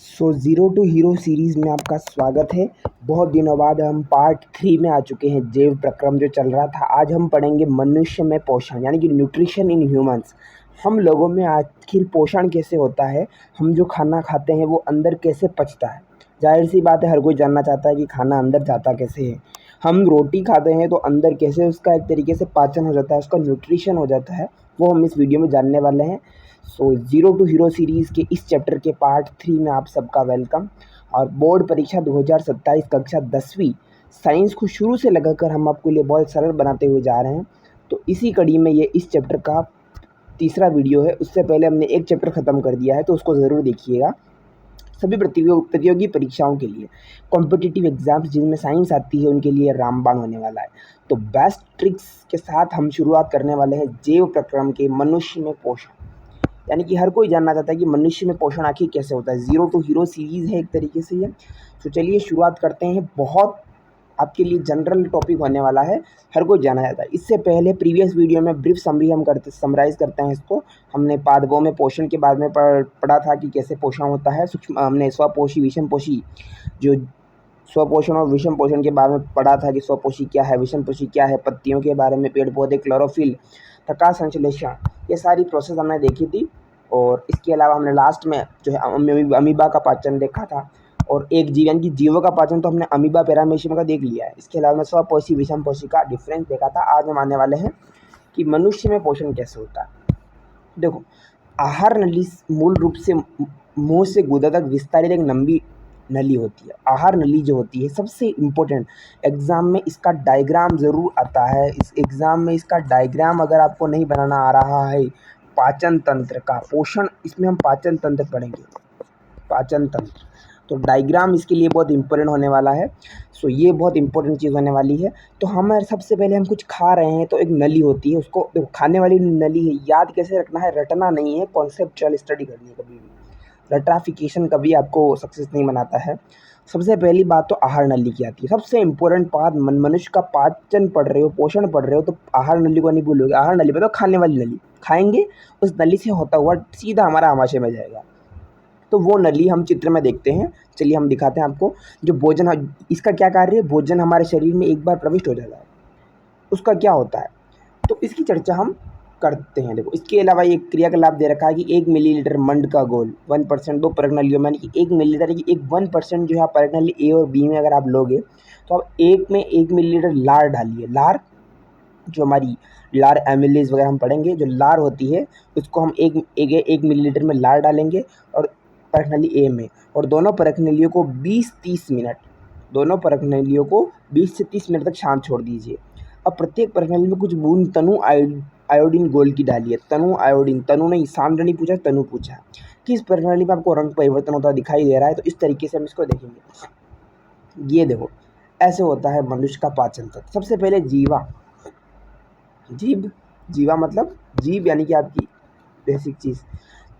Zero two hero series में आपका स्वागत है। बहुत दिनों बाद हम पार्ट 3 में आ चुके हैं। जैव प्रक्रम जो चल रहा था, आज हम पढ़ेंगे मनुष्य में पोषण यानी कि न्यूट्रिशन इन ह्यूमंस। हम लोगों में आखिर पोषण कैसे होता है, हम जो खाना खाते हैं वो अंदर कैसे पचता है। जाहिर सी बात है, हर कोई जानना चाहता है कि खाना अंदर जाता कैसे है। हम रोटी खाते हैं तो अंदर कैसे उसका एक तरीके से पाचन हो जाता है, उसका न्यूट्रिशन हो जाता है, वो हम इस वीडियो में जानने वाले हैं। ज़ीरो टू हीरो सीरीज़ के इस चैप्टर के पार्ट 3 में आप सबका वेलकम। और बोर्ड परीक्षा 2027 कक्षा 10वीं साइंस को शुरू से लगाकर हम आपके लिए बहुत सरल बनाते हुए जा रहे हैं। तो इसी कड़ी में ये इस चैप्टर का तीसरा वीडियो है। उससे पहले हमने एक चैप्टर ख़त्म कर दिया है, तो उसको ज़रूर देखिएगा। सभी प्रतियोगी परीक्षाओं के लिए, कॉम्पिटिटिव एग्जाम्स जिनमें साइंस आती है, उनके लिए रामबाण होने वाला है। तो बेस्ट ट्रिक्स के साथ हम शुरुआत करने वाले हैं जैव प्रक्रम के मनुष्य में पोषण। यानी कि हर कोई जानना चाहता है कि मनुष्य में पोषण आखिर कैसे होता है। ज़ीरो टू हीरो सीरीज़ है एक तरीके से ये। तो चलिए शुरुआत करते हैं। बहुत आपके लिए जनरल टॉपिक होने वाला है, हर कोई जानना चाहता है। इससे पहले प्रीवियस वीडियो में ब्रीफ समरी हम समराइज़ करते हैं इसको। हमने पादपों में पोषण के बारे में पढ़ा था कि कैसे पोषण होता है। सूक्ष्म हमने स्वपोषी विषम पोषी, जो स्वपोषण और विषम पोषण के बारे में पढ़ा था कि स्वपोषी क्या है, विषम पोषी क्या है, पत्तियों के बारे में, पेड़ पौधे, क्लोरोफिल, प्रकाश संश्लेषण, ये सारी प्रोसेस हमने देखी थी। और इसके अलावा हमने लास्ट में जो है अमीबा का पाचन देखा था। और एक जीव यानी कि जीवों का पाचन तो हमने अमीबा पैरामीशियम का देख लिया है। इसके अलावा मैं स्वपोषी विषम पोषी का डिफरेंस देखा था। आज हम आने वाले हैं कि मनुष्य में पोषण कैसे होता है। देखो, आहार नली मूल रूप से मुंह से गुदा तक विस्तारित एक लंबी नली होती है। आहार नली जो होती है सबसे इम्पोर्टेंट, एग्ज़ाम में इसका डायग्राम ज़रूर आता है। इस एग्ज़ाम में इसका डायग्राम अगर आपको नहीं बनाना आ रहा है, पाचन तंत्र का पोषण, इसमें हम पाचन तंत्र पढ़ेंगे, पाचन तंत्र। तो डायग्राम इसके लिए बहुत इंपॉर्टेंट होने वाला है। सो ये बहुत इंपॉर्टेंट चीज़ होने वाली है। तो हम सबसे पहले हम कुछ खा रहे हैं तो एक नली होती है, उसको देखो, खाने वाली नली है। याद कैसे रखना है, रटना नहीं है, कॉन्सेप्चुअल स्टडी करनी है। कभी भी रटाफिकेशन कभी आपको सक्सेस नहीं बनाता है। सबसे पहली बात तो आहार नली की आती है। सबसे इम्पोर्टेंट बात, मनुष्य का पाचन पढ़ रहे हो, पोषण पढ़ रहे हो, तो आहार नली को नहीं भूलोगे। आहार नली मतलब खाने वाली नली, खाएंगे उस नली से होता हुआ सीधा हमारा आमाशय में जाएगा। तो वो नली हम चित्र में देखते हैं। चलिए हम दिखाते हैं आपको। जो भोजन, इसका क्या कार्य है, भोजन हमारे शरीर में एक बार प्रविष्ट हो जाता है, उसका क्या होता है, तो इसकी चर्चा हम करते हैं। देखो, इसके अलावा एक क्रियाकलाप दे रखा है कि 1 मिलीलीटर मंड का घोल 1%, 2 परख नलियों में, यानी कि 1 मिलीलीटर की 1% जो है परख नली ए और बी में अगर आप लोगे तो आप एक में 1 मिलीलीटर लार डालिए। लार, जो हमारी लार एमिलेज वगैरह हम पढ़ेंगे, जो लार होती है उसको हम एक मिलीलीटर में लार डालेंगे और परख नली ए में, और दोनों परख नलियों को 20-30 मिनट, दोनों परख नलियों को 20 से 30 मिनट तक शांत छोड़ दीजिए। अब प्रत्येक परख नली में कुछ बूंद तनु आयोडीन घोल की डालिए। तनु आयोडीन, तनु नहीं, सांद्र नहीं पूछा, तनु पूछा। किस परख नली में आपको रंग परिवर्तन होता दिखाई दे रहा है, तो इस तरीके से हम इसको देखेंगे। ये देखो, ऐसे होता है मनुष्य का पाचन तंत्र। सबसे पहले जीवा, जीभ, जीवा मतलब जीभ यानी कि आपकी बेसिक चीज़।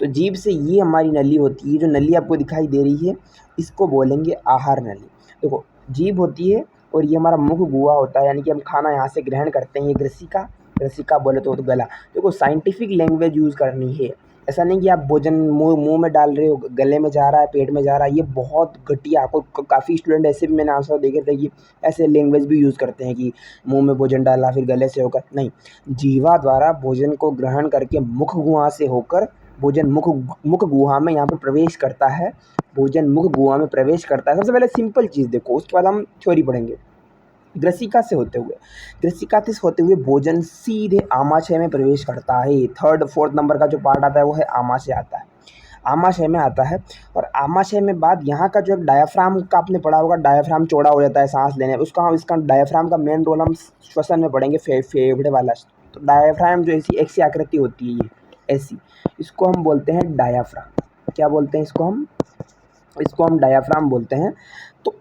तो जीभ से ये हमारी नली होती है। जो नली आपको दिखाई दे रही है इसको बोलेंगे आहार नली। देखो, जीभ होती है और ये हमारा मुख गुहा होता है, यानी कि हम खाना यहाँ से ग्रहण करते हैं। ये ग्रसिका, ग्रसिका बोले तो गला। देखो, साइंटिफिक लैंग्वेज यूज़ करनी है। ऐसा नहीं कि आप भोजन मुंह में डाल रहे हो, गले में जा रहा है, पेट में जा रहा है। ये बहुत घटिया, काफ़ी स्टूडेंट ऐसे भी मैंने आंसर देखे थे कि ऐसे लैंग्वेज भी यूज़ करते हैं कि मुंह में भोजन डाला फिर गले से होकर। नहीं, जीवा द्वारा भोजन को ग्रहण करके मुख गुहा से होकर भोजन मुख गुहा में यहाँ पर प्रवेश करता है। भोजन मुख गुहा में प्रवेश करता है। सबसे पहले सिंपल चीज़ देखो, उसके बाद हम थ्योरी पढ़ेंगे। ग्रसिका से होते हुए, ग्रसिका से होते हुए भोजन सीधे आमाशय में प्रवेश करता है। 3rd 4th नंबर का जो पार्ट आता है वो है आमाशय आता है, आमाशय में आता है। और आमाशय में बाद यहाँ का जो एक डायाफ्राम का आपने पढ़ा होगा, डायाफ्राम चौड़ा हो जाता है सांस लेने, उसका हम इसका डायाफ्राम का मेन रोल हम श्वसन में पढ़ेंगे, फेफड़े वाला। तो डायाफ्राम जो ऐसी आकृति होती है, ये ऐसी, इसको हम बोलते हैं डायाफ्राम। क्या बोलते हैं इसको हम डायाफ्राम बोलते हैं। तो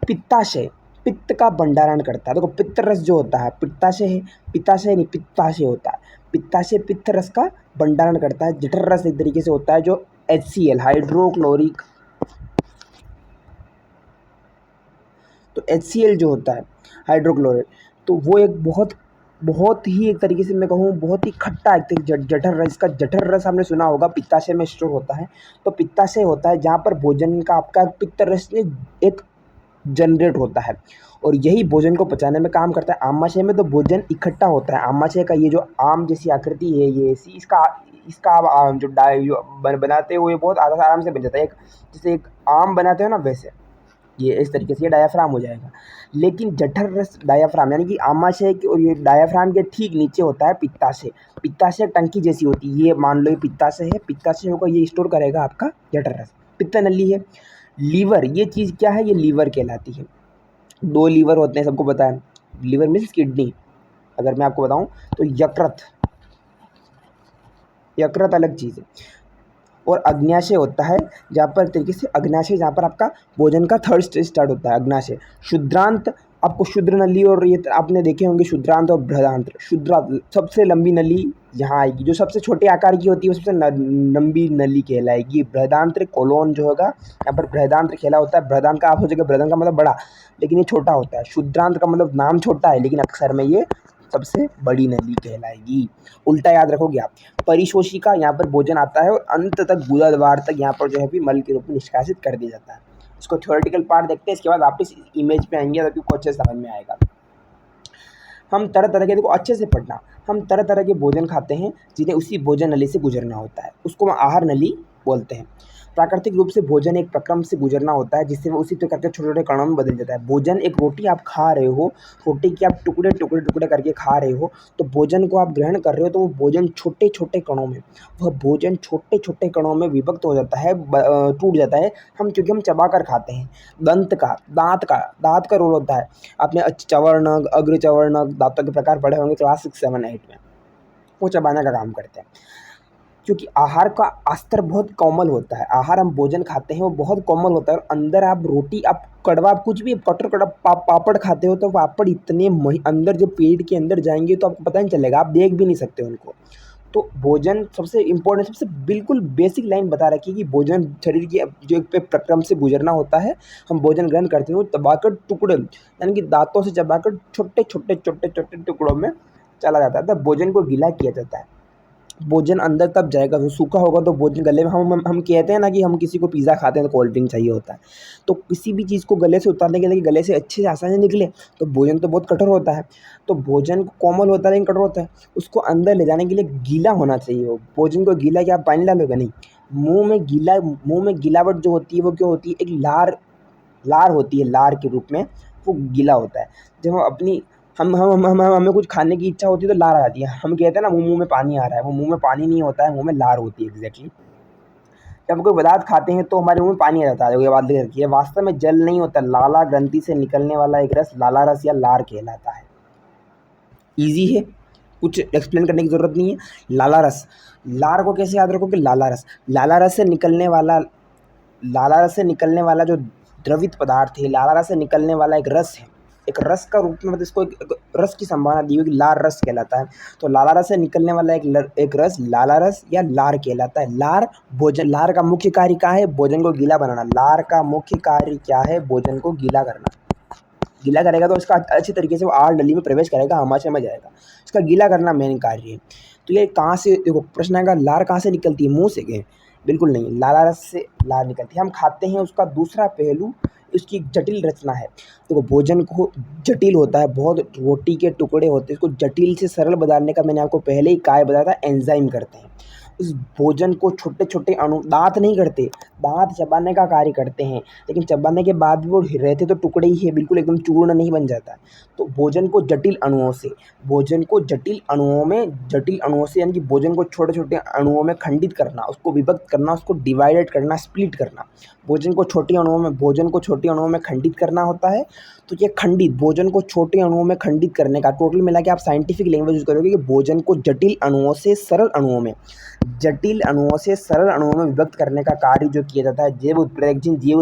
पित्ताशय, पित्त का भंडारण करता है। देखो, पित्त रस जो होता है, पित्ताशय है, पित्ताशय नहीं, पित्ताशय होता है। पित्ताशय पित्त रस का भंडारण करता है। जठर रस एक तरीके से होता है जो HCl, हाइड्रोक्लोरिक, तो HCl जो होता है हाइड्रोक्लोरिक, तो वो एक बहुत बहुत ही एक तरीके से मैं कहूँ बहुत ही खट्टा एक जठर रस, इसका जठर रस आपने सुना होगा पित्ताशय में स्टोर होता है। तो पित्ताशय होता है जहाँ पर भोजन का आपका पित्त रस एक जनरेट होता है और यही भोजन को पचाने में काम करता है। आमाशय में तो भोजन इकट्ठा होता है। आमाशय का ये जो आम जैसी आकृति है, ये ऐसी इसका इसका आप जो जो बनाते हो ये बहुत आराम से बन जाता है। एक जैसे एक आम बनाते हो ना, वैसे ये इस तरीके से ये डायाफ्राम हो जाएगा। लेकिन जठर रस डायाफ्राम यानी कि आमाशय के और ये डायाफ्राम के ठीक नीचे होता है पित्ताशय। पित्ताशय टंकी जैसी होती है, ये मान लो ये पित्ताशय है, पित्ताशय होगा ये स्टोर करेगा आपका जठर रस। पित्त नली है। लीवर, ये चीज़ क्या है, ये लीवर कहलाती है। 2 लीवर होते हैं, सबको पता है। Liver means kidney. अगर मैं आपको बताऊं तो यकृत, यकृत अलग चीज़ है। और अग्न्याशय होता है जहाँ पर तरीके से अग्न्याशय, जहाँ पर आपका भोजन का थर्ड स्टेज स्टार्ट होता है, अग्न्याशय। क्षुद्रांत, आपको क्षुद्र नली और ये आपने देखे होंगे क्षुद्रांत और बृहदांत। क्षुद्रांत सबसे लंबी नली यहाँ आएगी, जो सबसे छोटे आकार की होती है वो सबसे लंबी नली कहलाएगी। बृहदांत्र कोलोन जो होगा, यहाँ पर बृहदांत्र खेला होता है। बृहदांत का आप हो जाएगा, बृहदांत का मतलब बड़ा, लेकिन ये छोटा होता है। क्षुद्रांत का मतलब नाम छोटा है लेकिन अक्षर में ये सबसे बड़ी नली कहलाएगी। उल्टा याद रखोगे आप। परिशोषिका, यहाँ पर भोजन आता है और अंत तक गुदाद्वार तक यहाँ पर जो है भी मल के रूप में निष्कासित कर दिया जाता है। इसको थ्योरेटिकल पार्ट देखते हैं, इसके बाद वापस इमेज पे आएंगे ताकि आपको अच्छे से समझ में आएगा। हम तरह तरह के, देखो अच्छे से पढ़ना, हम तरह तरह के भोजन खाते हैं जिन्हें उसी भोजन नली से गुजरना होता है, उसको हम आहार नली बोलते हैं। प्राकृतिक रूप से भोजन एक प्रक्रम से गुजरना होता है जिससे वो उसी प्रकार के छोटे छोटे कणों में बदल जाता है। भोजन, एक रोटी आप खा रहे हो, रोटी के आप टुकड़े टुकड़े टुकड़े करके खा रहे हो, तो भोजन को आप ग्रहण कर रहे हो तो वो भोजन छोटे छोटे कणों में, वह भोजन छोटे छोटे कणों में विभक्त हो जाता है, टूट जाता है। क्योंकि हम चबा कर खाते हैं। दांत का रोल होता है। आपने चवर्णक, अग्र चवर्णक दांतों के प्रकार पढ़े होंगे क्लास 6, 7, 8 में। वो चबाने का काम करते हैं। क्योंकि आहार का अस्तर बहुत कोमल होता है, आहार हम भोजन खाते हैं वो बहुत कोमल होता है। और अंदर आप रोटी, आप कड़वा, आप कुछ भी कटर कड़ा पापड़ खाते हो तो पापड़ इतने अंदर जब पेट के अंदर जाएंगे तो आपको पता नहीं चलेगा, आप देख भी नहीं सकते उनको। तो भोजन सबसे इम्पोर्टेंट, सबसे बिल्कुल बेसिक लाइन बता रखी है कि भोजन शरीर की जो एक प्रक्रम से गुजरना होता है। हम भोजन ग्रहण करते हैं वो चबाकर टुकड़े, यानी कि दांतों से चबाकर छोटे छोटे छोटे छोटे टुकड़ों में चला जाता है, तब भोजन को गीला किया जाता है। भोजन अंदर तब जाएगा, तो सूखा होगा तो भोजन गले में, हम कहते हैं ना कि हम किसी को पिज़्ज़ा खाते हैं तो कोल्ड ड्रिंक चाहिए होता है। तो किसी भी चीज़ को गले से उतारने के लिए कि गले से अच्छे से आसानी से निकले, तो भोजन तो बहुत कठोर होता है। तो भोजन कोमल होता है लेकिन कठोर होता है, उसको अंदर ले जाने के लिए गीला होना चाहिए। वो भोजन को गीला, क्या आप पानी डालोगे? नहीं। मुँह में गीलावट जो होती है वो क्यों होती है? एक लार लार होती है, लार के रूप में वो गीला होता है। जब हम अपनी हम हमें कुछ खाने की इच्छा होती है तो लार आ जाती है। हम कहते हैं ना मुँह में पानी आ रहा है, वो मुँह में पानी नहीं होता है, मुँह में लार होती है एग्ज़ैक्टली। जब हम कोई पदार्थ खाते हैं तो हमारे मुँह में पानी आ जाता है, ये बात लिख रखी है। वास्तव में जल नहीं होता, लाला ग्रंथि से निकलने वाला एक रस लाला रस या लार कहलाता है। ईज़ी है, कुछ एक्सप्लेन करने की ज़रूरत नहीं है। लाला रस, लार को कैसे याद रखोगे? लाला रस, लाला रस से निकलने वाला, लाला रस से निकलने वाला जो द्रवित पदार्थ है, लाला रस से निकलने वाला एक रस है, एक रस का रूप में, मतलब इसको एक रस की संभावना दी हुई कि लार रस कहलाता है। तो लाला रस से निकलने वाला एक रस लाला रस या लार कहलाता है। लार भोजन, लार का मुख्य कार्य क्या है? भोजन को गीला बनाना। लार का मुख्य कार्य क्या है? भोजन को गीला करना। गीला करेगा तो इसका अच्छी तरीके से वो आहार नली में प्रवेश करेगा, आमाशय में जाएगा। इसका गीला करना मेन कार्य है। तो ये कहाँ से, देखो प्रश्न आएगा लार कहाँ से निकलती है? मुँह से क्या? बिल्कुल नहीं, लाला रस से लार निकलती है। हम खाते हैं, उसका दूसरा पहलू उसकी जटिल रचना है। देखो भोजन को जटिल होता है, बहुत रोटी के टुकड़े होते हैं, इसको जटिल से सरल बनाने का मैंने आपको पहले ही काय बताया था, एंजाइम करते हैं। इस भोजन को छोटे छोटे दांत नहीं करते, दांत चबाने का कार्य करते हैं, लेकिन चबाने के बाद भी वो रहते तो टुकड़े ही है, बिल्कुल एकदम चूर्ण नहीं बन जाता। तो भोजन को जटिल अणुओं से, भोजन को जटिल अणुओं से यानी कि भोजन को छोटे छोटे अणुओं में खंडित करना, उसको विभक्त करना, उसको डिवाइडेड करना, स्प्लिट करना। भोजन को छोटे अणुओं में खंडित करना होता है। तो ये खंडित, भोजन को छोटे अणुओं में खंडित करने का, टोटल मिला के आप साइंटिफिक लैंग्वेज यूज़ करोगे कि भोजन को जटिल अणुओं से सरल अणुओं में विभक्त करने का कार्य जो किया जाता है, जैव उत्प्रेरक किया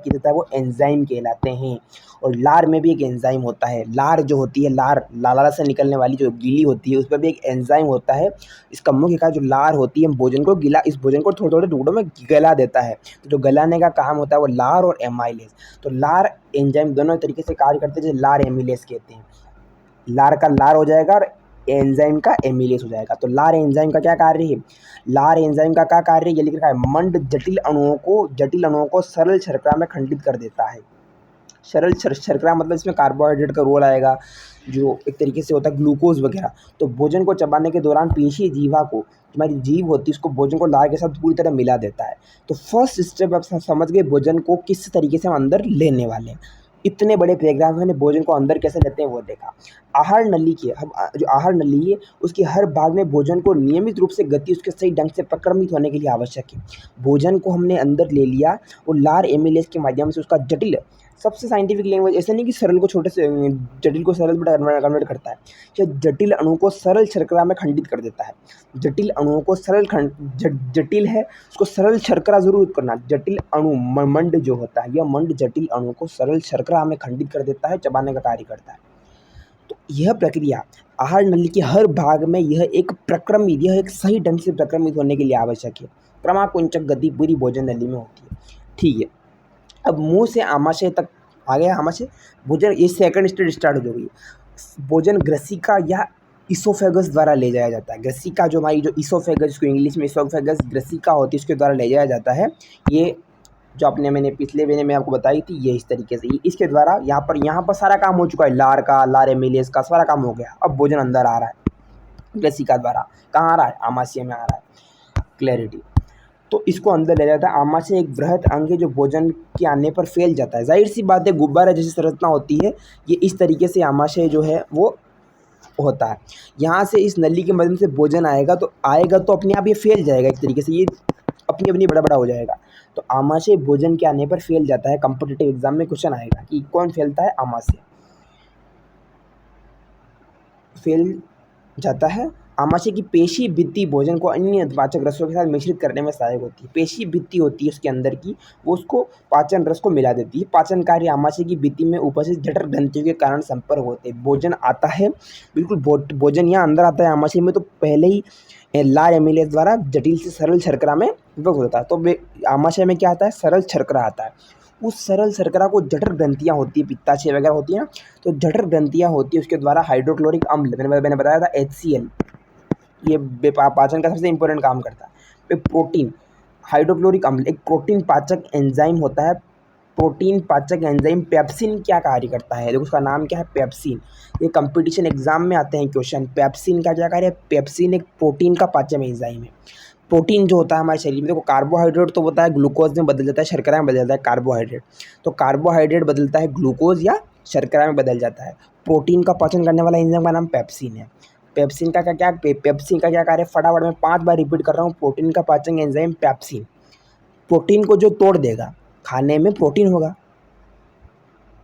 जाता है, वो एंजाइम कहलाते हैं। और लार में भी एक एंजाइम होता है। लार जो होती है, लाला से निकलने वाली जो गीली होती है, उसमें भी एक एंजाइम होता है। इसका मुख्य कार्य जो लार होती है, भोजन को गीला, इस भोजन को थोड़े थोड़े टुकड़ों में गला देता है। तो जो गलाने का काम होता है वो लार और एमाइलेज। तो लार एंजाइम दोनों तरीके से कार्य करते हैं, जैसे लार एमिलेज कहते हैं। लार का लार हो जाएगा और एंजाइम का एमिलेस हो जाएगा। तो लार एंजाइम का क्या कार्य है? लार एंजाइम का क्या कार्य है? ये लिख रखा है, मंड जटिल अणुओं को सरल शर्करा में खंडित कर देता है। सरल शर्करा मतलब इसमें कार्बोहाइड्रेट का रोल आएगा, जो एक तरीके से होता है ग्लूकोज वगैरह। तो भोजन को चबाने के दौरान पेशीय जीवा को, हमारी जीव होती है, उसको भोजन को लार के साथ पूरी तरह मिला देता है। तो फर्स्ट स्टेप आप समझ गए भोजन को किस तरीके से हम अंदर लेने वाले हैं। इतने बड़े पैराग्राफ में हमने भोजन को अंदर कैसे लेते हैं वो देखा। आहार नली की हम जो आहार नली है उसके हर भाग में भोजन को नियमित रूप से गति उसके सही ढंग से प्रक्रमित होने के लिए आवश्यक है। भोजन को हमने अंदर ले लिया और लार एमिलेज के माध्यम से उसका जटिल, सबसे साइंटिफिक लैंग्वेज, ऐसा नहीं कि सरल को छोटे से, जटिल को सरल में कन्वर्ट करता है, या जटिल अणु को सरल शर्करा में खंडित कर देता है। जटिल अणुओं को सरल जटिल है उसको सरल शर्करा जरूर करना। जटिल अणु मंड जो होता है, यह मंड जटिल अणु को सरल शर्करा में खंडित कर देता है, चबाने का कार्य करता है। तो यह प्रक्रिया आहार नली के हर भाग में यह एक सही ढंग से प्रक्रमित होने के लिए आवश्यक है। क्रमाकुंचक गति पूरी भोजन नली में होती है। ठीक है, अब मुंह से आमाशय तक आ गया। आमाशय भोजन, ये सेकंड स्टेज स्टार्ट हो गई। भोजन ग्रसिका या इसोफेगस द्वारा ले जाया जाता है। ग्रसिका जो हमारी जो इसोफेगस, इसको इंग्लिश में इसोफेगस ग्रसिका होती है, उसके द्वारा ले जाया जाता है। ये जो मैंने पिछले महीने में आपको बताई थी, ये इस तरीके से, इसके द्वारा यहाँ पर सारा काम हो चुका है। लार एमिलेज का सारा काम हो गया। अब भोजन अंदर आ रहा है ग्रसिका द्वारा। कहाँ आ रहा है? आमाशय में आ रहा है। क्लैरिटी। तो इसको अंदर ले जाता है। आमाशय एक बृहद अंग है जो भोजन के आने पर फैल जाता है। जाहिर सी बात है, गुब्बारा जैसी संरचना होती है, ये इस तरीके से आमाशय जो है वो होता है। यहाँ से इस नली के माध्यम से भोजन आएगा तो अपने आप ये फैल जाएगा, एक तरीके से ये अपनी बड़ा हो जाएगा। तो आमाशय भोजन के आने पर फैल जाता है। कॉम्पिटिटिव एग्जाम में क्वेश्चन आएगा कि कौन फैलता है? आमाशय फैल जाता है। आमाशय की पेशी भित्ति भोजन को अन्य पाचक रसों के साथ मिश्रित करने में सहायक होती है। पेशी भित्ति होती है उसके अंदर की, वो उसको पाचन रस को मिला देती है। पाचन कार्य आमाशय की भित्ति में उपस्थित जठर ग्रंथियों के कारण संपर्क होते हैं। भोजन आता है, बिल्कुल भोजन यहाँ अंदर आता है आमाशय में, तो पहले ही लार एमिलेज द्वारा जटिल से सरल शर्करा में विभक्त होता है। तो आमाशय में क्या आता है? सरल शर्करा आता है। उस सरल शर्करा को जठर ग्रंथियाँ होती है, पित्ताशय वगैरह होती है ना, तो जठर ग्रंथियाँ होती है, उसके द्वारा हाइड्रोक्लोरिक अम्ल, मैंने बताया था HCl, ये पाचन का सबसे इंपॉर्टेंट काम करता है। फिर प्रोटीन, हाइड्रोक्लोरिक अम्ल एक प्रोटीन पाचक एंजाइम होता है। प्रोटीन पाचक एंजाइम पेप्सिन क्या कार्य करता है? देखो उसका नाम क्या है? पेप्सिन। ये कंपटीशन एग्जाम में आते हैं क्वेश्चन। पेप्सिन का क्या कार्य है? पेप्सिन एक प्रोटीन का पाचक एंजाइम है। प्रोटीन जो होता है हमारे शरीर में, देखो कार्बोहाइड्रेट तो होता है ग्लूकोज में बदल जाता है, शर्करा में बदल जाता है कार्बोहाइड्रेट। तो कार्बोहाइड्रेट बदलता है ग्लूकोज या शर्करा में बदल जाता है। प्रोटीन का पाचन करने वाला एंजाइम का नाम पेप्सिन है। पेप्सिन का क्या कार्य? फटाफट मैं 5 बार रिपीट कर रहा हूँ। प्रोटीन का पाचन एंजाइम पेप्सिन। प्रोटीन को जो तोड़ देगा, खाने में प्रोटीन होगा।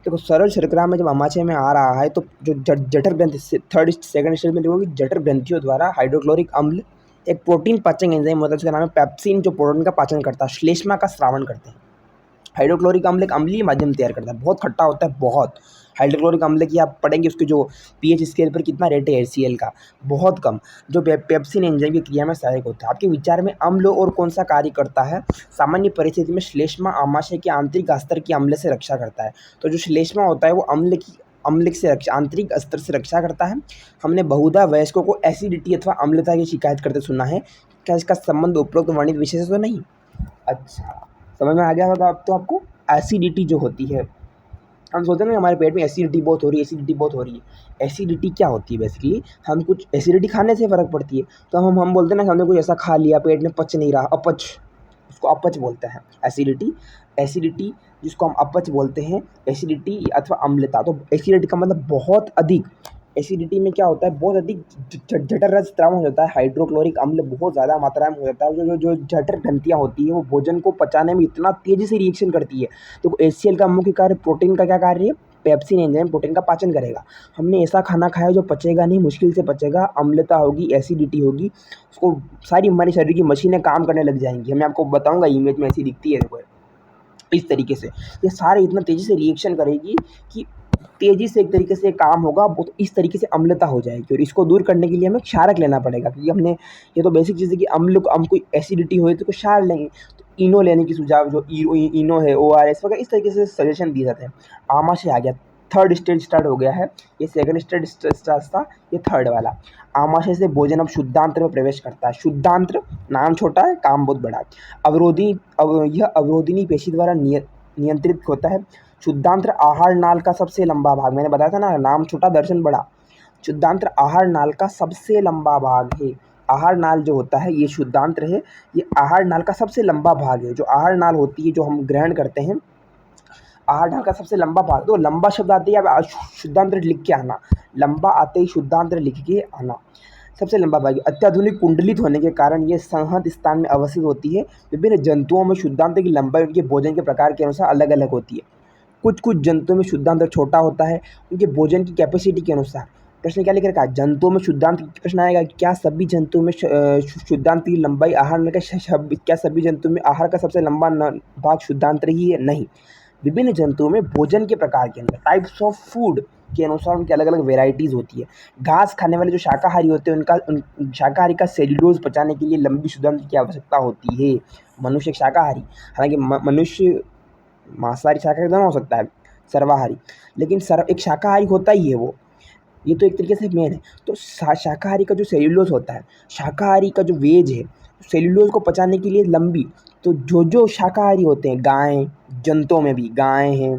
देखो सरल शर्करा में जब आमाशय में आ रहा है तो जो जठर ग्रंथि, सेकंड स्टेज में देखोगे जठर ग्रंथियों द्वारा हाइड्रोक्लोरिक अम्ल एक प्रोटीन पाचन एंजाइम होता है, जिसका नाम है पेप्सिन, जो प्रोटीन का पाचन करता है, श्लेष्मा का स्रावण करते हैं। हाइड्रोक्लोरिक अम्ल एक अम्लीय माध्यम तैयार करता है, बहुत खट्टा होता है, बहुत। हाइड्रोक्लोरिक अम्ल की आप पढ़ेंगे उसके जो पीएच स्केल पर कितना रेट है HCl का, बहुत कम, जो पेप्सिन एंजाइम की क्रिया में सहायक होता है। आपके विचार में अम्ल और कौन सा कार्य करता है? सामान्य परिस्थिति में श्लेष्मा आमाशय के आंतरिक अस्तर की अम्ल से रक्षा करता है। तो जो श्लेष्मा होता है वो अम्ल से रक्षा, आंतरिक स्तर से रक्षा करता है। हमने बहुधा वयस्कों को एसिडिटी अथवा अम्लता की शिकायत करते सुना है। क्या इसका संबंध उपरोक्त वर्णित विषय से तो नहीं? अच्छा, समझ में आ गया होगा अब तो आपको। एसिडिटी जो होती है, हम सोचते हैं ना हमारे पेट में एसिडिटी बहुत हो रही है। एसिडिटी क्या होती है? बेसिकली हम कुछ एसिडिटी खाने से फ़र्क पड़ती है, तो हम बोलते हैं ना कि हमने कुछ ऐसा खा लिया पेट में पच नहीं रहा, अपच, उसको अपच बोलते हैं। एसिडिटी जिसको हम अपच बोलते हैं, एसिडिटी अथवा अम्लता। तो एसिडिटी का मतलब बहुत अधिक, एसिडिटी में क्या होता है? बहुत अधिक जठर रस स्राव हो जाता है, हाइड्रोक्लोरिक अम्ल बहुत ज़्यादा मात्रा में हो जाता है। जो जठर ग्रंथियाँ होती हैं वो भोजन को पचाने में इतना तेज़ी से रिएक्शन करती है। तो HCl का मुख्य कार्य, प्रोटीन का क्या कार्य है? पेप्सिन एंजाइम प्रोटीन का पाचन करेगा। हमने ऐसा खाना खाया जो पचेगा नहीं, मुश्किल से पचेगा, अम्लता होगी, एसिडिटी होगी, उसको सारी हमारे शरीर की मशीनें काम करने लग जाएंगी। मैं आपको बताऊँगा, इमेज में ऐसी दिखती है, देखो इस तरीके से ये सारे इतना तेज़ी से रिएक्शन करेगी कि तेज़ी से एक तरीके से काम होगा, वो तो इस तरीके से अम्लता हो जाएगी। और इसको दूर करने के लिए हमें क्षारक लेना पड़ेगा, क्योंकि हमने, ये तो बेसिक चीज़ है कि हम कोई एसिडिटी हो तो क्षार लेंगे, तो इनो लेने की सुझाव, जो इनो है, ORS वगैरह, इस तरीके से सजेशन दिए जाते हैं। आमाशय आ गया। थर्ड स्टेज स्टार्ट हो गया है। ये सेकंड स्टेज था, ये थर्ड वाला। आमाशय से भोजन अब शुद्धांत्र में प्रवेश करता है। शुद्धांत्र नाम छोटा है, काम बहुत बड़ा है। यह अवरोधिनी पेशी द्वारा नियंत्रित होता है। शुद्धांत्र आहार नाल का सबसे लंबा भाग, मैंने बताया था ना, नाम छोटा दर्शन बड़ा। शुद्धांत्र आहार नाल का सबसे लंबा भाग है। आहार नाल जो होता है ये शुद्धांत्र है, ये आहार नाल का सबसे लंबा भाग है। जो आहार नाल होती है, जो हम ग्रहण करते हैं, आहार नाल का सबसे लंबा भाग। तो लंबा शब्द आते ही आप शुद्धांत्र लिख के आना, लंबा आते ही शुद्धांत्र लिख के आना। सबसे लंबा भाग अत्याधुनिक कुंडलित होने के कारण ये संहत स्थान में अवस्थित होती है। विभिन्न जंतुओं में शुद्धांत्र की लंबाई उनके भोजन के प्रकार के अनुसार अलग अलग होती है। कुछ जंतुओं में शुद्धांत्र छोटा होता है उनके भोजन की कैपेसिटी के अनुसार। प्रश्न क्या लिख रखा है, जंतुओं में शुद्धांत्र, प्रश्न आएगा क्या सभी जंतुओं में शुद्धांत्र की लंबाई आहार में क्या सभी जंतुओं में आहार का सबसे लंबा भाग शुद्धांत्र ही है? नहीं। विभिन्न जंतुओं में भोजन के प्रकार के अंदर, टाइप्स ऑफ फूड के अनुसार उनकी अलग अलग वेराइटीज़ होती है। घास खाने वाले जो शाकाहारी होते हैं शाकाहारी का सेल्यूलोज पचाने के लिए लंबी शुद्धांत्र की आवश्यकता होती है। मनुष्य एक शाकाहारी, हालांकि मनुष्य मांसाहारी शाकाहारी दोनों हो सकता है, सर्वाहारी, लेकिन एक शाकाहारी होता ही है वो, ये तो एक तरीके से मेन है। तो शाकाहारी का जो सेल्यूलोज होता है, शाकाहारी का जो वेज है, सेल्यूलोज को पचाने के लिए लंबी, तो जो शाकाहारी होते हैं, गायें, जंतुओं में भी गायें हैं,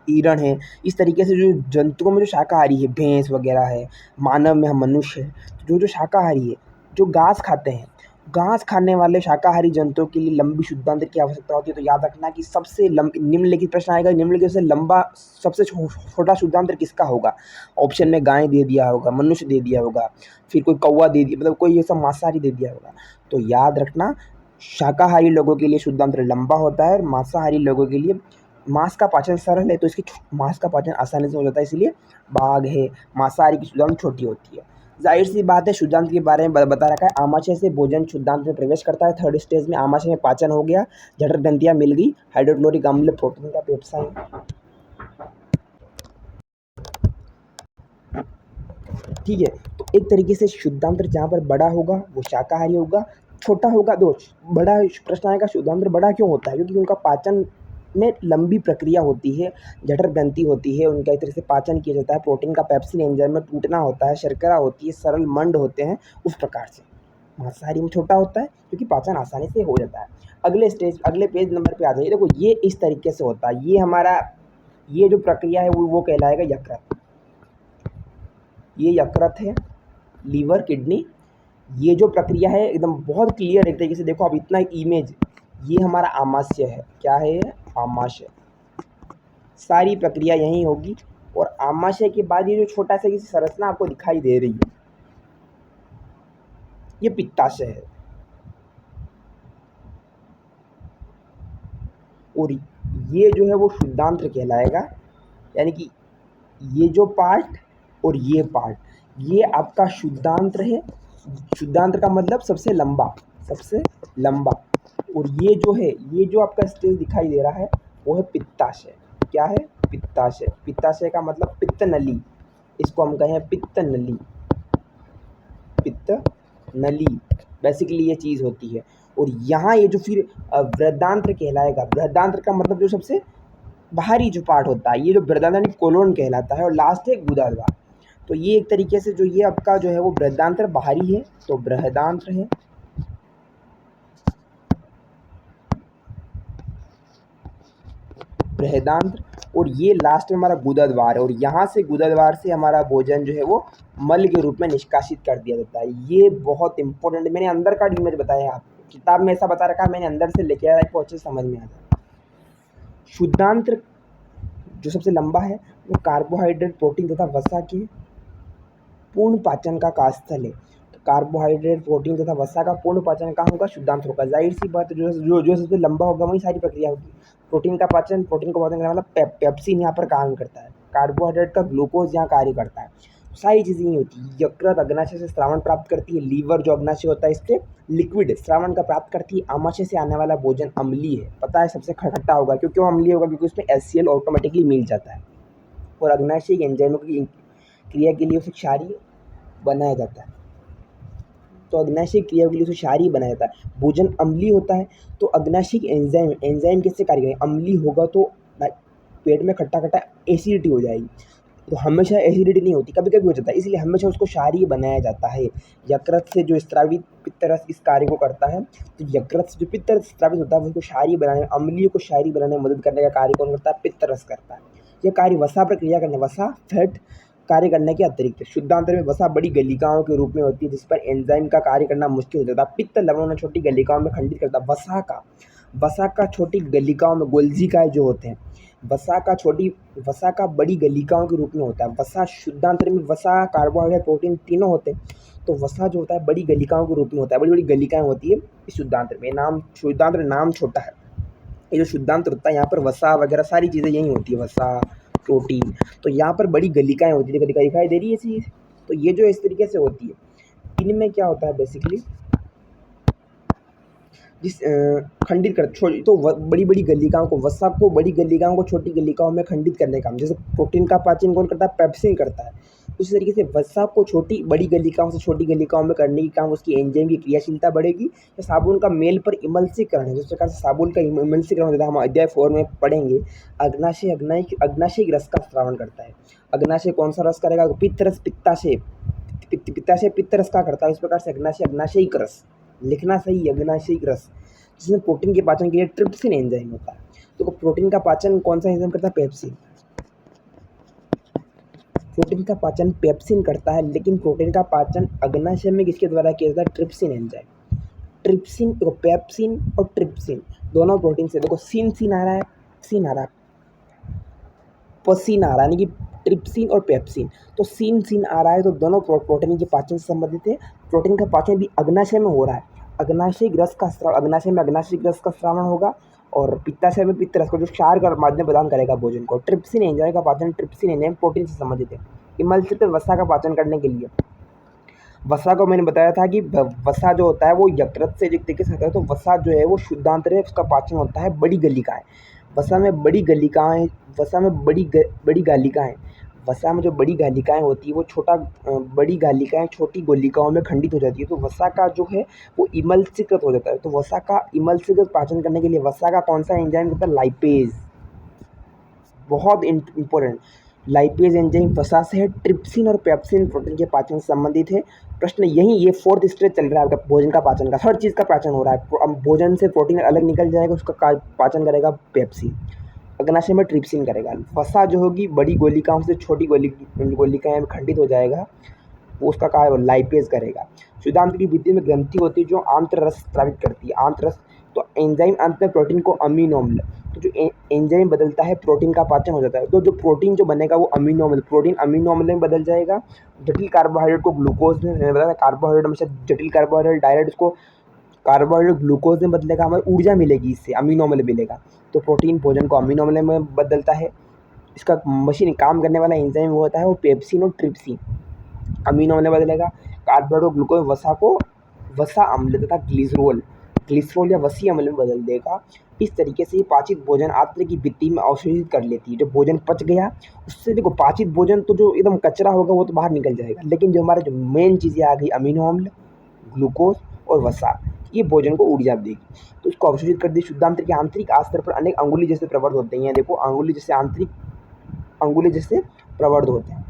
हिरण है, इस तरीके से जो जंतुओं में जो शाकाहारी है, भैंस वगैरह है, मानव में हम मनुष्य है, जो शाकाहारी है, जो घास खाते हैं, घास खाने वाले शाकाहारी जंतुओं के लिए लंबी शुद्धांत्र की आवश्यकता होती है। तो याद रखना कि सबसे निम्नलिखित प्रश्न आएगा, निम्नलिखित से लंबा सबसे छोटा शुद्धांत्र किसका होगा? ऑप्शन में गाय दे दिया होगा, मनुष्य दे दिया होगा, फिर कोई कौवा दे दिया, मतलब कोई ऐसा मांसाहारी दे दिया होगा। तो याद रखना, शाकाहारी लोगों के लिए शुद्धांत्र लंबा होता है और मांसाहारी लोगों के लिए, मांस का पाचन सरल है तो इसकी मांस का पाचन आसानी से हो जाता है, इसलिए बाघ है, मांसाहारी की शुद्धांत्र छोटी होती है। जाहिर सी बात है, शुद्धांत्र के बारे में बता रखा है। आमाशय से भोजन शुद्धांत्र में प्रवेश करता है। थर्ड स्टेज में आमाशय में पाचन हो गया, जठर ग्रंथियां मिल गई, हाइड्रोक्लोरिक अम्ल प्रोटीन का पेप्साइन, ठीक है। तो एक तरीके से शुद्धांत्र जहाँ पर बड़ा होगा वो शाकाहारी होगा, छोटा होगा दो बड़ा। प्रश्न आएगा शुद्धांत्र बड़ा क्यों होता है? क्योंकि उनका पाचन में लंबी प्रक्रिया होती है, जठर ग्रंथि होती है, उनका एक तरह से पाचन किया जाता है, प्रोटीन का पेप्सिन एंजाइम में टूटना होता है, शर्करा होती है, सरल मंड होते हैं, उस प्रकार से। मांसाहारी में छोटा होता है क्योंकि पाचन आसानी से हो जाता है। अगले पेज नंबर पे आ जाइए। देखो ये इस तरीके से होता है, ये हमारा ये जो प्रक्रिया है वो कहलाएगा यकृत। ये यकृत है, लीवर, किडनी, ये जो प्रक्रिया है एकदम बहुत क्लियर एक तरीके से देखो आप, इतना इमेज, ये हमारा आमाशय है। क्या है ये? आमाशय। सारी प्रक्रिया यहीं होगी और आमाशय के बाद ये जो छोटा सा किसी संरचना आपको दिखाई दे रही है, ये पित्ताशय है। और ये जो है वो शुद्धांत्र कहलाएगा, यानी कि ये जो पार्ट और ये पार्ट, ये आपका शुद्धांत्र है। शुद्धांत्र का मतलब सबसे लंबा। और ये जो है, ये जो आपका स्टेज दिखाई दे रहा है वो है पित्ताशय। क्या है? पित्ताशय। पित्ताशय का मतलब पित्त नली, इसको हम कहें पित्त नली। पित्त नली बेसिकली ये चीज़ होती है। और यहाँ ये जो फिर बृहदांत्र कहलाएगा। बृहदांत्र का मतलब जो सबसे बाहरी जो पार्ट होता है, ये जो बृहदांत्र कोलोन कहलाता है। और लास्ट है गुदाद्वार। तो ये एक तरीके से जो ये आपका जो है वो बृहदांत्र बाहरी है, तो बृहदांत्र है। बृहदांत्र, और ये लास्ट में हमारा गुदाद्वार है। और यहाँ से गुदाद्वार से हमारा भोजन जो है वो मल के रूप में निष्कासित कर दिया जाता है। ये बहुत इंपॉर्टेंट, मैंने अंदर का इमेज बताया आपको, किताब में ऐसा बता रखा है, मैंने अंदर से लेके आया आपको अच्छे से समझ में आ जाए। शुद्धांत्र जो सबसे लंबा है वो कार्बोहाइड्रेट, प्रोटीन तथा वसा के पूर्ण पाचन का कार्यस्थल है। तो कार्बोहाइड्रेट, प्रोटीन तथा वसा का पूर्ण पाचन कहाँ होगा? शुद्धांत्र होगा। जाहिर सी बात, जो सबसे लंबा होगा वही सारी प्रक्रिया होगी। प्रोटीन का पाचन करने वाला पेप्सिन यहाँ पर काम करता है, कार्बोहाइड्रेट का ग्लूकोज यहाँ कार्य करता है, सारी चीज़ें नहीं होती। यकृत अग्नाशय से स्रावन प्राप्त करती है, लीवर जो अग्नाशय होता है इससे लिक्विड स्रावन का प्राप्त करती है। आमाशय से आने वाला भोजन अम्लीय है, पता है सबसे खट्टा होगा। क्योंकि वो अम्लीय होगा क्योंकि उसमें HCl ऑटोमेटिकली मिल जाता है। और अग्नाशय एंजाइमों की क्रिया के लिए उसे क्षारीय बनाया जाता है। तो अग्नाशय क्रिया के लिए उसे क्षारीय बनाया जाता है। भोजन अम्लीय होता है तो अग्नाशय एंजाइम कैसे कार्य करेंगे? अम्लीय होगा तो पेट में खट्टा खट्टा एसिडिटी हो जाएगी। तो हमेशा एसिडिटी नहीं होती, कभी कभी हो जाता है, इसलिए हमेशा उसको क्षारीय बनाया जाता है। यकृत से जो स्रावित पित्तरस इस कार्य को करता है। तो यकृत से जो पित्तरस स्रावित होता है उसको क्षारीय बनाने, अम्लीय को क्षारीय बनाने में मदद करने का कार्य कौन करता है? पित्तरस करता है। यह कार्य वसा पर क्रिया करने, वसा फैट कार्य करने के अतिरिक्त शुद्धांतर में वसा बड़ी गलिकाओं के रूप में होती है, जिस पर एंजाइम का कार्य करना मुश्किल हो जाता है। पित्त लवणों ने छोटी गलिकाओं में खंडित करता है। वसा का छोटी गलिकाओं में गोल्जिकाएं जो होते हैं, वसा का बड़ी गलिकाओं के रूप में होता है। वसा शुद्धांतर में वसा, कार्बोहाइड्रेट, प्रोटीन तीनों होते हैं। तो वसा जो होता है बड़ी गलिकाओं के रूप में होता है, बड़ी बड़ी गलिकाएं होती है इस शुद्धांतर में। शुद्धांतर नाम छोटा है, ये जो शुद्धांतर होता है यहाँ पर वसा वगैरह सारी चीज़ें यही होती है, वसा, प्रोटीन। तो यहाँ पर बड़ी गलिकाएं होती है, देखो दिखाई दे रही है चीज़। तो ये जो इस तरीके से होती है, इनमें क्या होता है बेसिकली, जिस खंडित कर तो बड़ी बड़ी गलिकाओं को, वसा को बड़ी गलिकाओं को छोटी गलिकाओं में खंडित करने का काम, जैसे प्रोटीन का पाचन कौन करता है? पेप्सिन करता है। उसी तरीके से वसा को बड़ी गलिकाओं से छोटी गलिकाओं में करने की काम उसकी एंजाइम की क्रियाशीलता बढ़ेगी। या साबुन का मेल पर इमल्सीकरण है, जिस प्रकार से साबुन का इमल्सीकरण होता है, हम अध्याय 4 में पढ़ेंगे। अग्नाशय रस का स्रावन करता है। अग्नाशय कौन सा रस करेगा? पित्तरस, पित्ताशय पित्त रस का करता है। इस प्रकार से अग्नाशयिक रस लिखना सही, अग्नाशयिक रस, जिसमें प्रोटीन के पाचन के लिए ट्रिप्सिन एंजाइम होता है। तो प्रोटीन का पाचन कौन सा एंजाइम करता है? पेप्सिन। प्रोटीन का पाचन पेप्सिन करता है, लेकिन प्रोटीन का पाचन अग्नाशय में किसके द्वारा किया जाता है? Trypsin enzyme. ट्रिप्सिन, देखो पेप्सिन और ट्रिप्सिन दोनों प्रोटीन से, देखो सीन आ रहा है, सीन आ रहा है, पसीन आ रहा है, यानी कि ट्रिप्सिन और पेप्सिन। तो सीन आ रहा है, तो दोनों प्रोटीन के पाचन से संबंधित है। प्रोटीन का पाचन भी अग्नाशय में हो रहा है। अग्नाशयिक रस का स्राव, अग्नाशय में अग्नाशयिक रस का स्रावण होगा, और पित्ताशय में पित्त रस को, जो क्षार का माध्यम प्रदान करेगा भोजन को। ट्रिप्सिन एंजाइम का पाचन, ट्रिप्सिन एंजाइम प्रोटीन से संबंधित है। इमल्सित वसा का पाचन करने के लिए, वसा को मैंने बताया था कि वसा जो होता है वो यकृत से एक तरीके से होता है। तो वसा जो है वो शुद्धांतर है, उसका पाचन होता है बड़ी गलिकाएं। वसा में बड़ी गलिकाएं, वसा में बड़ी गालिकाएं, वसा में जो बड़ी गालिकाएं होती है वो बड़ी गालिकाएं छोटी गोलिकाओं में खंडित हो जाती है। तो वसा का जो है वो इमल्सीकृत हो जाता है। तो वसा का इमल्सीकृत पाचन करने के लिए वसा का कौन सा एंजाइम होता है? लाइपेज, बहुत इंपॉर्टेंट। लाइपेज एंजाइम वसा से है। ट्रिप्सिन और पेप्सिन प्रोटीन के पाचन से संबंधित है। प्रश्न यही, ये 4th स्टेज चल रहा है आपका भोजन का पाचन का, हर चीज़ का पाचन हो रहा है। अब भोजन से प्रोटीन अलग निकल जाएगा, उसका पाचन करेगा पेप्सिन, अग्नाशय में ट्रिप्सिन करेगा। वसा जो होगी बड़ी गोलिकाओं से छोटी गोलिकाएं में खंडित हो जाएगा, वो उसका कार्य लाइपेज करेगा। शुद्धांत की भित्ति में ग्रंथि होती है जो आंत्र रस स्रावित करती है। आंत्र रस, तो एंजाइम अंत में प्रोटीन को अमीनो अम्ल, तो जो एंजाइम बदलता है प्रोटीन का पाचन हो जाता है। तो जो प्रोटीन जो बनेगा वो अमीनो अम्ल, प्रोटीन अमीनो अम्ल में बदल जाएगा। जटिल कार्बोहाइड्रेट को ग्लूकोज में, मैंने बताया कार्बोहाइड्रेट हमेशा जटिल कार्बोहाइड्रेट डायरेक्ट उसको कार्बोहाइड्रेट ग्लूकोज में बदलेगा, हमें ऊर्जा मिलेगी, इससे अमीनो अम्ल मिलेगा। तो प्रोटीन भोजन को अमीनो अम्ल में बदलता है। इसका मशीन काम करने वाला एंजाइम वो होता है वो पेप्सिन और ट्रिप्सिन। अमीनो अम्ल बदलेगा, कार्बोहाइड्रेट ग्लूकोज वसा को वसा अम्ल तथा ग्लिसरॉल या वसी अम्ल में बदल देगा। इस तरीके से ये पाचित भोजन आंत्र की भित्ति में अवशोषित कर लेती है। जो भोजन पच गया उससे, देखो पाचित भोजन तो जो एकदम कचरा होगा वो तो बाहर निकल जाएगा, लेकिन जो हमारे जो मेन चीज़ें आ गई अमीनो अम्ल, ग्लूकोज और वसा, ये भोजन को ऊर्जा देगी। तो इसको अवशोषित कर दी। शुद्धांत्र के आंतरिक आस्तर पर अनेक अंगुली जैसे प्रवर्ध होते हैं। देखो अंगुली जैसे प्रवर्ध होते हैं,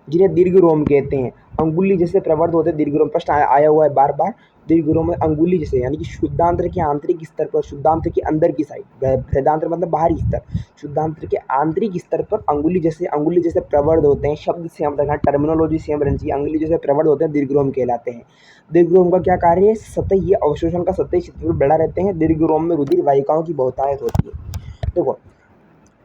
जिन्हें दीर्घ रोम कहते हैं। अंगुली जैसे प्रवर्ध होते हैं, दीर्घ रोम। प्रश्न आया हुआ है बार बार, दीर्घ रोम में अंगुली जैसे, यानी कि शुद्धांत्र के आंतरिक स्तर पर, शुद्धांत्र के अंदर की साइड, भेदांत्र मतलब बाहरी स्तर, शुद्धांत्र के आंतरिक स्तर पर अंगुली जैसे प्रवर्ध होते हैं। शब्द सेम रखना, टर्मिनोलॉजी सेम रहनी चाहिए। अंगुली जैसे प्रवर्ध होते हैं, दीर्घ रोम कहलाते हैं। दीर्घ रोम का क्या कार्य है? सतही अवशोषण का सतही क्षेत्र बढ़ा रहते हैं। दीर्घ रोम में रुधिर वाहिकाओं की बहुतायत होती है। देखो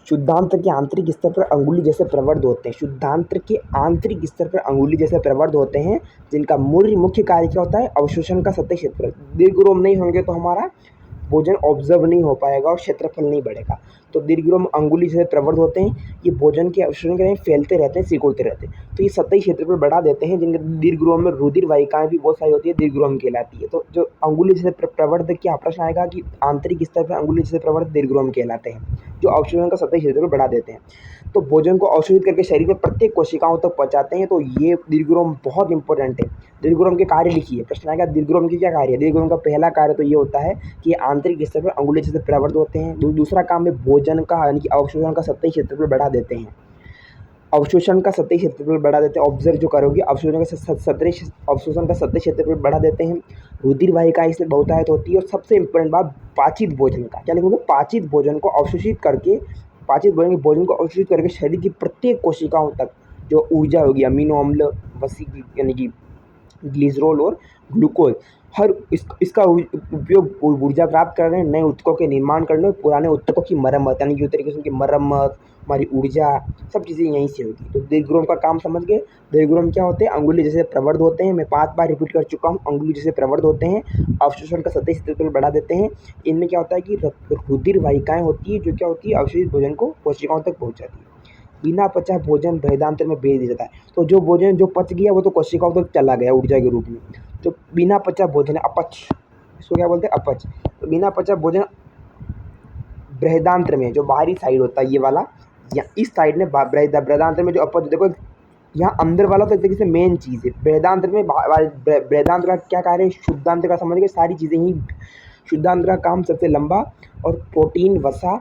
शुद्धांत्र के आंतरिक स्तर पर अंगुली जैसे प्रवर्ध होते हैं, शुद्धांत्र के आंतरिक स्तर पर अंगुली जैसे प्रवर्ध होते हैं, जिनका मुख्य कार्य क्या होता है? अवशोषण का सतही क्षेत्र। दीर्घ रोम नहीं होंगे तो हमारा भोजन ऑब्जर्व नहीं हो पाएगा और क्षेत्रफल नहीं बढ़ेगा। तो दीर्घ्यरोम अंगुली से प्रवृत्त होते हैं, ये भोजन के अवशोषण के लिए फैलते रहते हैं, सिकुड़ते रहते हैं। तो ये सतही क्षेत्र पर बढ़ा देते हैं, जिनके दीर्घ्यरोम में रुधिर वाहिकाएं भी बहुत सारी होती है, दीर्घ्यरोम कहलाती है। तो जो अंगुली से प्रवृत्त, क्या प्रश्न आएगा कि आंतरिक स्तर पर अंगुली से प्रवृत्त दीर्घ्यरोम कहलाते हैं, जो अवशोषण का सतही क्षेत्र पर बढ़ा देते हैं। तो भोजन को अवशोषित करके शरीर में प्रत्येक कोशिकाओं तक पहुंचाते हैं। तो ये दीर्घ्यरोम बहुत इंपॉर्टेंट है। दीर्घ्यरोम के कार्य लिखिए, प्रश्न आएगा दीर्घ्यरोम की क्या कार्य है। दीर्घ्यरोम का पहला कार्य तो ये होता है कि ये आंतरिक स्तर पर अंगुली से प्रवृत्त होते हैं। दूसरा काम है भोजन का यानी कि अवशोषण का सतही क्षेत्र पर बढ़ा देते हैं। अवशोषण का सतही क्षेत्र पर बढ़ा देते हैं, ऑब्जर्व जो करोगे, अवशोषण का सतही क्षेत्र पर बढ़ा देते हैं। रुधिर वाहिका इससे बहुतायत होती है। और सबसे इंपॉर्टेंट बात, पाचित भोजन का क्या लिखोगे, पाचित भोजन को अवशोषित करके, भोजन को अवशोषित करके शरीर की प्रत्येक कोशिकाओं तक जो ऊर्जा होगी, अमीनो अम्ल, वसी यानी कि ग्लिसरॉल और ग्लूकोज, हर इसका उपयोग ऊर्जा प्राप्त करने, नए ऊतकों के निर्माण करने और पुराने ऊतकों की मरम्मत, यानी कि तरीके से उनकी मरम्मत, हमारी ऊर्जा, सब चीज़ें यहीं से होगी। तो दीर्घ्यरोम का काम समझ गए। दीर्घ्यरोम क्या होते हैं, अंगुली जैसे प्रवृत्त होते हैं। मैं 5 बार रिपीट कर चुका हूँ, अंगुली जैसे प्रवृत्त होते हैं, अवशोषण का सतही क्षेत्र बढ़ा देते हैं। इनमें क्या होता है कि रुधिर वाहिकाएं होती है, जो क्या होती है, अवशोषित भोजन को कोशिकाओं तक पहुँचाती है। बिना पचा भोजन बृहदान्त्र में भेज दिया जाता है। तो जो भोजन जो पच गया वो तो कोशिकाओं तक चला गया ऊर्जा के रूप में। जो बिना पचा भोजन है, अपच, इसको क्या बोलते हैं, अपच। तो बिना पचा भोजन बृहदान्त्र में, जो बाहरी साइड होता है ये वाला, या इस साइड में बृहदान्त्र में जो अपच, देखो यहाँ अंदर वाला तो एक तरीके से मेन चीज़ है। बृहदान्त्र में, बृहदान्त्र का क्या कार्य है, शुद्धान्त्र का समझ गए, सारी चीज़ें ही। शुद्धान्त्र का काम सबसे लंबा, और प्रोटीन, वसा,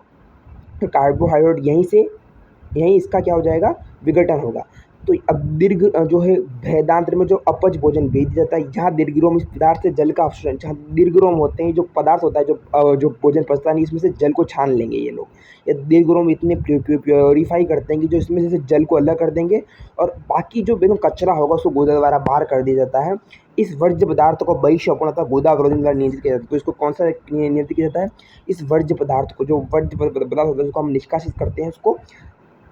कार्बोहाइड्रेट यहीं इसका क्या हो जाएगा, विघटन होगा। तो अब दीर्घ जो है बृहदान्त्र में जो अपच भोजन भेज दिया जाता है, जहाँ दीर्घ्यरोम इस पदार्थ से जल का अवशोषण, जहाँ दीर्घ्यरोम होते हैं, जो पदार्थ होता है, जो भोजन पचता नहीं, इसमें से जल को छान लेंगे ये लोग। ये दीर्घ्यरोम इतने प्योरीफाई करते हैं कि जो इसमें से जल को अलग कर देंगे, और बाकी जो एकदम कचरा होगा उसको गुदा द्वारा बाहर कर दिया जाता है। इस वर्ज्य पदार्थ को बहिष्करण अथवा गुदा अवरोधन द्वारा नियंत्रित किया जाता है। तो इसको कौन सा नियंत्रित किया जाता है, इस वर्ज्य पदार्थ को, जो वर्ज्य पदार्थ होता है उसको हम निष्कासित करते हैं, उसको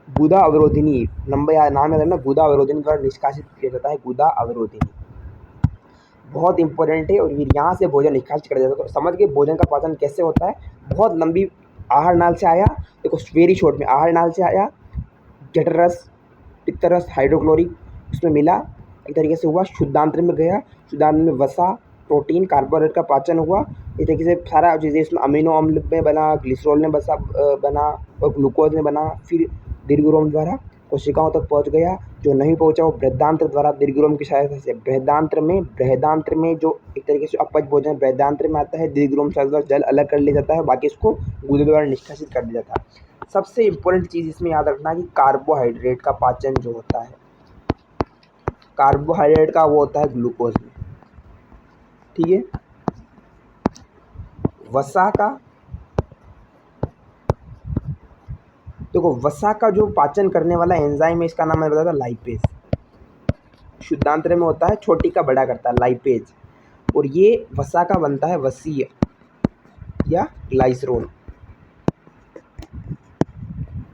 गुदा अवरोधिनी, नाम याद रखना, गुदा अवरोधिनी द्वारा निष्कासित किया जाता है। गुदा अवरोधिनी बहुत इंपॉर्टेंट है। और फिर यहाँ से भोजन निष्कासित कर जाता है। तो समझ के भोजन का पाचन कैसे होता है। बहुत लंबी आहार नाल से आया, देखो वेरी शॉर्ट में, आहार नाल से आया, जठरस, पित्तरस, हाइड्रोक्लोरिक उसमें मिला, एक तरीके से हुआ, शुद्धांत्र में गया, शुद्धांत्र में वसा, प्रोटीन, कार्बोहाइड्रेट का पाचन हुआ, इस तरीके से सारा चीज़ें इसमें अमीनो अम्ल में बना, ग्लिसरॉल ने बना और ग्लूकोज में बना। फिर दीर्घ्यरोम द्वारा कोशिकाओं तक पहुंच गया। जो नहीं पहुंचा वो बृहदान्त्र द्वारा दीर्घ्यरोम की सहायता से, बृहदान्त्र में जो एक तरीके से अपच भोजन बृहदान्त्र में आता है, दीर्घ्यरोम से जल अलग कर लिया जाता है, बाकी इसको गुदे द्वारा निष्कासित कर दिया जाता है। सबसे इम्पोर्टेंट चीज़ इसमें याद रखना कि कार्बोहाइड्रेट का पाचन जो होता है, कार्बोहाइड्रेट का वो होता है ग्लूकोज में, ठीक है। वसा का, देखो वसा का जो पाचन करने वाला एंजाइम है, इसका नाम है बताया था लाइपेज। शुद्धांत्र में होता है, छोटी का बड़ा करता है, लाइपेज। और ये वसा का बनता है वसीय या ग्लाइसरोल।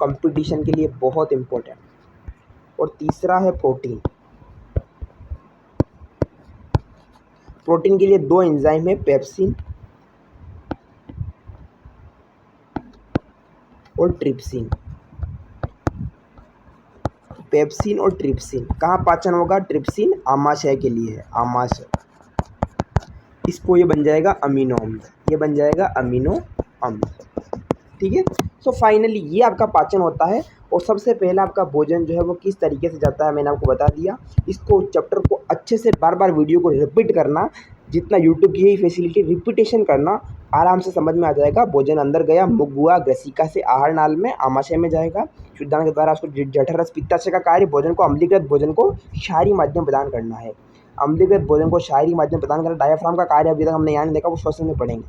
कंपटीशन के लिए बहुत इंपॉर्टेंट। और तीसरा है प्रोटीन। प्रोटीन के लिए 2 एंजाइम है, पेप्सिन और ट्रिप्सिन। पेप्सिन और ट्रिप्सिन कहाँ पाचन होगा, ट्रिप्सिन आमाशय के लिए है, आमाशय। इसको ये बन जाएगा अमीनो अम्ल, ये बन जाएगा अमीनो अम्ल, ठीक है। सो फाइनली ये आपका पाचन होता है। और सबसे पहला आपका भोजन जो है वो किस तरीके से जाता है मैंने आपको बता दिया। इसको चैप्टर को अच्छे से बार बार वीडियो को रिपीट करना, जितना यूट्यूब की यही फैसिलिटी, रिपीटेशन करना, आराम से समझ में आ जाएगा। भोजन अंदर गया, मुख हुआ, ग्रसिका से आहार नाल में, आमाशय में जाएगा, शुद्धांत के द्वारा उसको जठरस पित्ताशय का कार्य भोजन को, अम्लीकृत भोजन को क्षारीय माध्यम प्रदान करना है। अम्लीकृत भोजन को क्षारीय माध्यम प्रदान करना। डायाफ्राम का कार्य अभी तक हमने यहाँ नहीं देखा, वो श्वसन में पढ़ेंगे।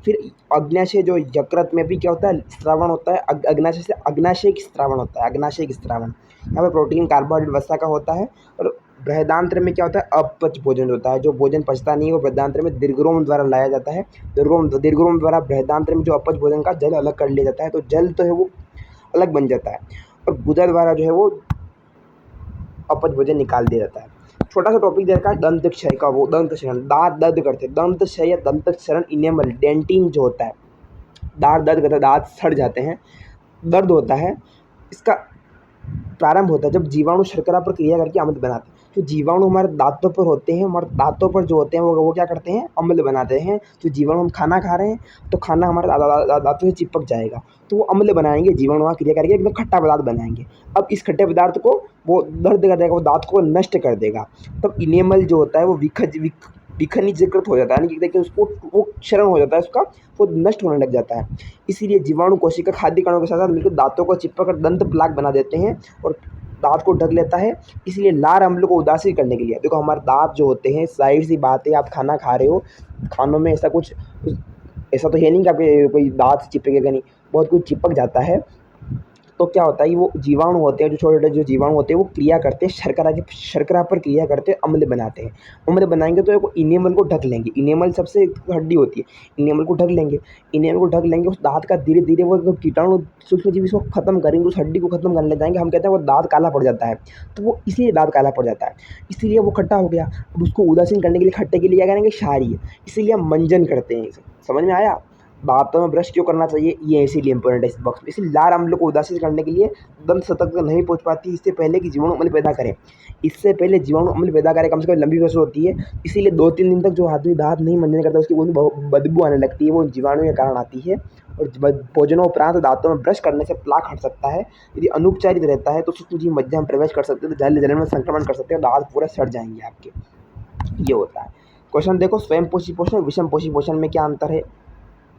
फिर अग्नाशय, जो यकृत में भी क्या होता है, स्रावण होता है, अग्नाशय से अग्नाशयिक स्रावण होता है, अग्नाशयिक स्रावण। यहाँ पर प्रोटीन, कार्बोहाइड्रेट, वसा का होता है। और बृहदान्त्र में क्या होता है, अपच भोजन होता है, जो भोजन पचता नहीं है वो बृहदान्त्र में दीर्घ्यरोम द्वारा लाया जाता है। दीर्घ्यरोम द्वारा बृहदान्त्र में जो अपच भोजन का जल अलग कर लिया जाता है, तो जल तो है वो अलग बन जाता है, और गुदा द्वारा जो है वो अपच भोजन निकाल दिया जाता है। छोटा सा टॉपिक दे रखा है दंत क्षय का, वो दंत क्षरण, दांत दर्द करते, दंत क्षय या दंत क्षरण, इनेमल डेंटिन जो होता है, दांत दर्द करता है, दांत सड़ जाते हैं, दर्द होता है, इसका प्रारंभ होता है जब जीवाणु शर्करा पर क्रिया करके अम्ल बनाते हैं। जो जीवाणु हमारे दाँतों पर होते हैं, हमारे दाँतों पर जो होते हैं वो क्या करते हैं, अम्ल बनाते हैं। जो जीवाणु हम खाना खा रहे हैं तो खाना हमारे दाँतों से चिपक जाएगा, तो वो अम्ल बनाएँगे, जीवाणु वहाँ क्रिया करके एकदम खट्टा पदार्थ बनाएँगे। अब इस खट्टे पदार्थ को वो दर्द कर देगा, वो दाँत को नष्ट कर देगा। तब इनेमल जो होता है वो विखनिजीकृत हो जाता है, यानी कि देखिए उसको वो क्षरण हो जाता है उसका, वो नष्ट होने लग जाता है। इसीलिए जीवाणु कोशिका खाद्य कणों के साथ-साथ मिलकर दाँतों को चिपक कर दंत प्लाक बना देते हैं और दाँत को ढक लेता है। इसलिए लार अम्ल को उदासीन करने के लिए, देखो हमारे दाँत जो होते हैं, ज़ाहिर-सी बात है आप खाना खा रहे हो, खानों में ऐसा तो है नहीं कि आपके कोई दाँत चिपकेगा नहीं, बहुत कुछ चिपक जाता है। तो क्या होता है, वो जीवाणु होते हैं, जो छोटे-छोटे जो जीवाणु होते हैं वो क्रिया करते हैं, शर्करा पर क्रिया करते हैं, अम्ल बनाते हैं। अम्ल बनाएँगे तो वो इनेमल को ढक लेंगे। इनेमल सबसे हड्डी होती है, इनेमल को ढक लेंगे। इनेमल को ढक लेंगे, उस दाँत का धीरे-धीरे वो जो कीटाणु सूक्ष्मजीव इसको खत्म करेंगे, उस हड्डी को खत्म करने लग जाएँगे। हम कहते हैं वो दाँत काला पड़ जाता है, तो वो इसीलिए दाँत काला पड़ जाता है, इसीलिए वो खट्टा हो गया। अब उसको उदासीन करने के लिए खट्टे के लिए क्या करेंगे, क्षारीय, इसीलिए हम मंजन करते हैं इसे। समझ में आया? दाँतों में ब्रश क्यों करना चाहिए, ये इसीलिए इम्पोर्टेंट है इस बॉक्स में। इसलिए लार अम्ल को उदासीन करने के लिए दंत सतह तक नहीं पहुँच पाती, इससे पहले कि जीवाणु अम्ल पैदा करें। इससे पहले जीवाणु अम्ल पैदा करें, कम से कम लंबी प्रोसेस होती है। इसीलिए 2-3 दिन तक जो आदमी दाँत नहीं मंजन करता उसकी बदबू आने लगती है, वो जीवाणु के कारण आती है। और भोजनोपरांत दाँतों में ब्रश करने से प्लाक हट सकता है। यदि अनुपचारित रहता है तो सूक्ष्मजीव मज्जा में प्रवेश कर सकते हैं, तो जल में संक्रमण कर सकते हैं, दाँत पूरा सड़ जाएँगे आपके। ये होता है। क्वेश्चन देखो, स्वयंपोषी पोषण, विषमपोषी पोषण में क्या अंतर है?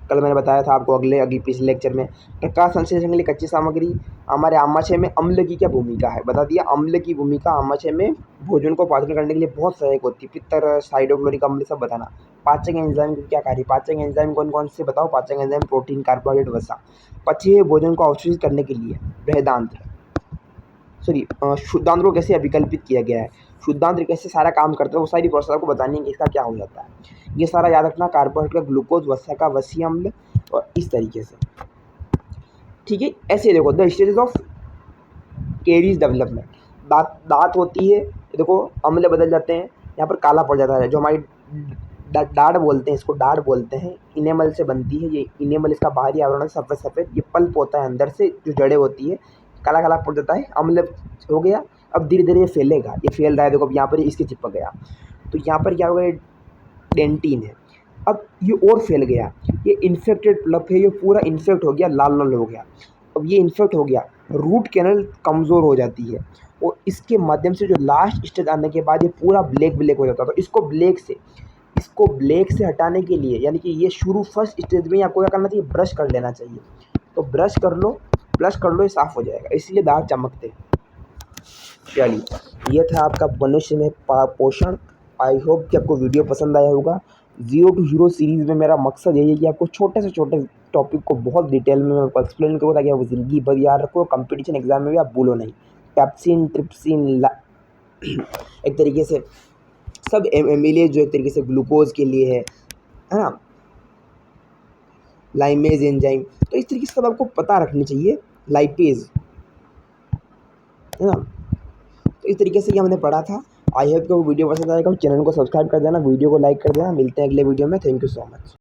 कल मैंने बताया था आपको अगले पिछले लेक्चर में। प्रकाश संश्लेषण के लिए कच्ची सामग्री, हमारे आमाशय में अम्ल की क्या भूमिका है, बता दिया। अम्ल की भूमिका आमाशय में भोजन को पाचन करने के लिए बहुत सहायक होती है। पित्तर, साइटोक्लोरिक अम्ल सब बताना। पाचक एंजाइम की क्या कार्य, पाचक एंजाइम कौन कौन से बताओ। पाचक एंजाइम प्रोटीन, कार्बोहाइड्रेट, वसा। पचे हुए भोजन को अवशोषित करने के लिए बृहदान्त्र, शुद्धांत्र को कैसे अभिकल्पित किया गया है, शुद्धांत्र कैसे सारा काम करता है, वो सारी प्रोसेस आपको बतानी है कि इसका क्या हो जाता है। ये सारा याद रखना, कार्बोहाइड्रेट का ग्लूकोज, वसा का वसीय अम्ल, और इस तरीके से, ठीक है। ऐसे देखो the stages of carries development. दांत होती है, देखो अम्ल बदल जाते हैं, यहाँ पर काला पड़ जाता है। जो हमारी डाढ़ बोलते हैं, इसको डाढ़ बोलते हैं, इनेमल से बनती है। ये इनेमल इसका बाहरी आवरण है, सफ़ेद सफ़ेद, ये पल्प होता है, अंदर से जो जड़ें होती है, काला काला पड़ जाता है, अम्ल हो गया। अब धीरे धीरे ये फैलेगा, ये फैल रहा है, देखो अब यहाँ पर इसके चिपक गया, तो यहाँ पर क्या हो गया, डेंटिन है। अब ये और फैल गया, ये इन्फेक्टेड पल्प है, ये पूरा इन्फेक्ट हो गया, लाल लाल हो गया। अब ये इन्फेक्ट हो गया, रूट कैनल कमज़ोर हो जाती है, और इसके माध्यम से जो लास्ट स्टेज आने के बाद ये पूरा ब्लैक हो जाता है। तो इसको ब्लैक से हटाने के लिए, यानी कि ये शुरू फर्स्ट स्टेज में ही आपको क्या करना चाहिए, ब्रश कर लेना चाहिए। तो ब्रश कर लो, ये साफ़ हो जाएगा, इसलिए दांत चमकते हैं। चलिए, ये था आपका मनुष्य में पोषण। आई होप कि आपको वीडियो पसंद आया होगा। ज़ीरो टू हीरो सीरीज़ में मेरा मकसद यही है कि आपको छोटे से छोटे टॉपिक को बहुत डिटेल में मैं आपको एक्सप्लेन करूँ, ताकि आप ज़िंदगी भर याद रखो, कंपटीशन एग्जाम में भी आप भूलो नहीं। पैप्सिन, ट्रिप्सिन, एक तरीके से सब एमिलेज जो एक तरीके से ग्लूकोज के लिए है ना, लाइमेज एंजाइम, तो इस तरीके से सब आपको पता रखनी चाहिए। लाइपेज, है ना, तो इस तरीके से ये हमने पढ़ा था। आई होप कि वो वीडियो पसंद आएगा, चैनल को सब्सक्राइब कर देना, वीडियो को लाइक कर देना। मिलते हैं अगले वीडियो में। Thank you so much.